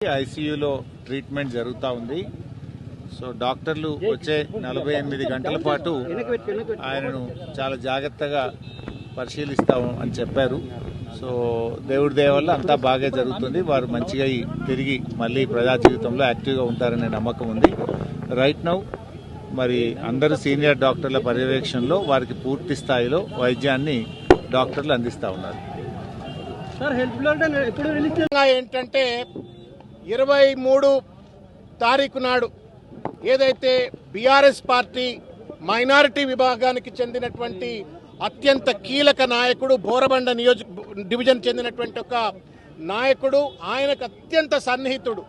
ఐసీయూలో ట్రీట్మెంట్ జరుగుతూ ఉంది. సో డాక్టర్లు వచ్చే 48 గంటల పాటు ఆయనను చాలా జాగ్రత్తగా పరిశీలిస్తాము అని చెప్పారు. సో దేవుడి దయ వల్ల అంతా బాగా జరుగుతుంది. వారు మంచిగా తిరిగి మళ్ళీ ప్రజా జీవితంలో యాక్టివ్గా ఉంటారనే నమ్మకం ఉంది. రైట్ నౌ మరి అందరూ సీనియర్ డాక్టర్ల పర్యవేక్షణలో వారికి పూర్తి స్థాయిలో వైద్యాన్ని డాక్టర్లు అందిస్తూ ఉన్నారు. ఏంటంటే 23 తారీఖు నాడు ఏదైతే బీఆర్ఎస్ పార్టీ మైనారిటీ విభాగానికి చెందినటువంటి అత్యంత కీలక నాయకుడు, బోరబండ డివిజన్ చెందినటువంటి ఒక నాయకుడు, ఆయనకు అత్యంత సన్నిహితుడు,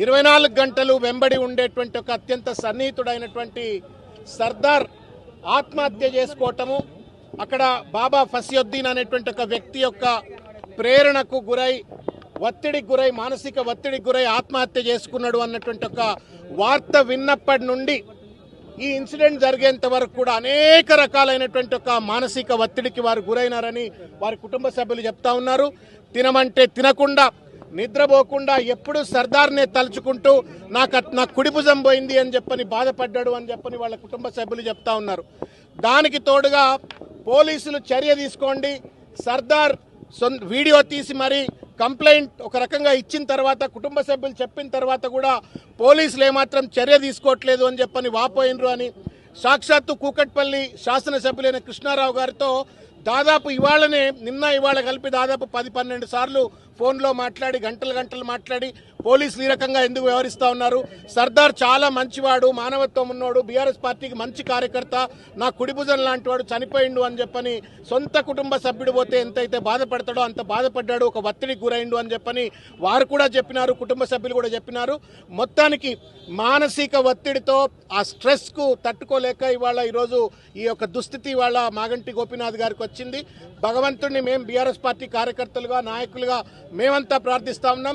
24 గంటలు వెంబడి ఉండేటువంటి ఒక అత్యంత సన్నిహితుడైనటువంటి సర్దార్ ఆత్మహత్య చేసుకోవటము, అక్కడ బాబా ఫసియుద్దీన్ అనేటువంటి ఒక వ్యక్తి యొక్క ప్రేరణకు గురై ఒత్తిడికి గురై మానసిక ఒత్తిడికి గురై ఆత్మహత్య చేసుకున్నాడు అన్నటువంటి ఒక వార్త విన్నప్పటి నుండి ఈ ఇన్సిడెంట్ జరిగేంత వరకు కూడా అనేక రకాలైనటువంటి ఒక మానసిక ఒత్తిడికి వారు గురైనారని వారి కుటుంబ సభ్యులు చెప్తా ఉన్నారు. తినమంటే తినకుండా, నిద్రపోకుండా ఎప్పుడు సర్దార్నే తలుచుకుంటూ నా కుడి భుజం పోయింది అని చెప్పని బాధపడ్డాడు అని చెప్పని వాళ్ళ కుటుంబ సభ్యులు చెప్తా ఉన్నారు. దానికి తోడుగా పోలీసులు చర్య తీసుకోండి, సర్దార్ వీడియో తీసి మరి కంప్లైంట్ ఒక రకంగా ఇచ్చిన తర్వాత కుటుంబ సభ్యులు చెప్పిన తర్వాత కూడా పోలీసులు ఏమాత్రం చర్య తీసుకోవట్లేదు అని చెప్పని వాపోయినరు అని సాక్షాత్తు కూకట్పల్లి శాసనసభ్యులైన కృష్ణారావు గారితో దాదాపు ఇవాళ కలిపి దాదాపు 10-12 సార్లు ఫోన్లో మాట్లాడి గంటలు మాట్లాడి పోలీసులు ఈ రకంగా ఎందుకు వ్యవహరిస్తూ ఉన్నారు? సర్దార్ చాలా మంచివాడు, మానవత్వం ఉన్నవాడు, బీఆర్ఎస్ పార్టీకి మంచి కార్యకర్త, నా కుడిభుజం లాంటి వాడు చనిపోయిండు అని చెప్పని సొంత కుటుంబ సభ్యుడు పోతే ఎంతైతే బాధపడతాడో అంత బాధపడ్డాడు, ఒక ఒత్తిడికి గురైండు అని చెప్పని వారు కూడా చెప్పినారు, కుటుంబ సభ్యులు కూడా చెప్పినారు. మొత్తానికి మానసిక ఒత్తిడితో ఆ స్ట్రెస్కు తట్టుకోలేక ఈరోజు ఈ యొక్క దుస్థితి ఇవాళ మాగంటి గోపీనాథ్ గారికి వచ్చింది. భగవంతుడిని మేము బీఆర్ఎస్ పార్టీ కార్యకర్తలుగా, నాయకులుగా మేమంతా ప్రార్థిస్తా ఉన్నాం.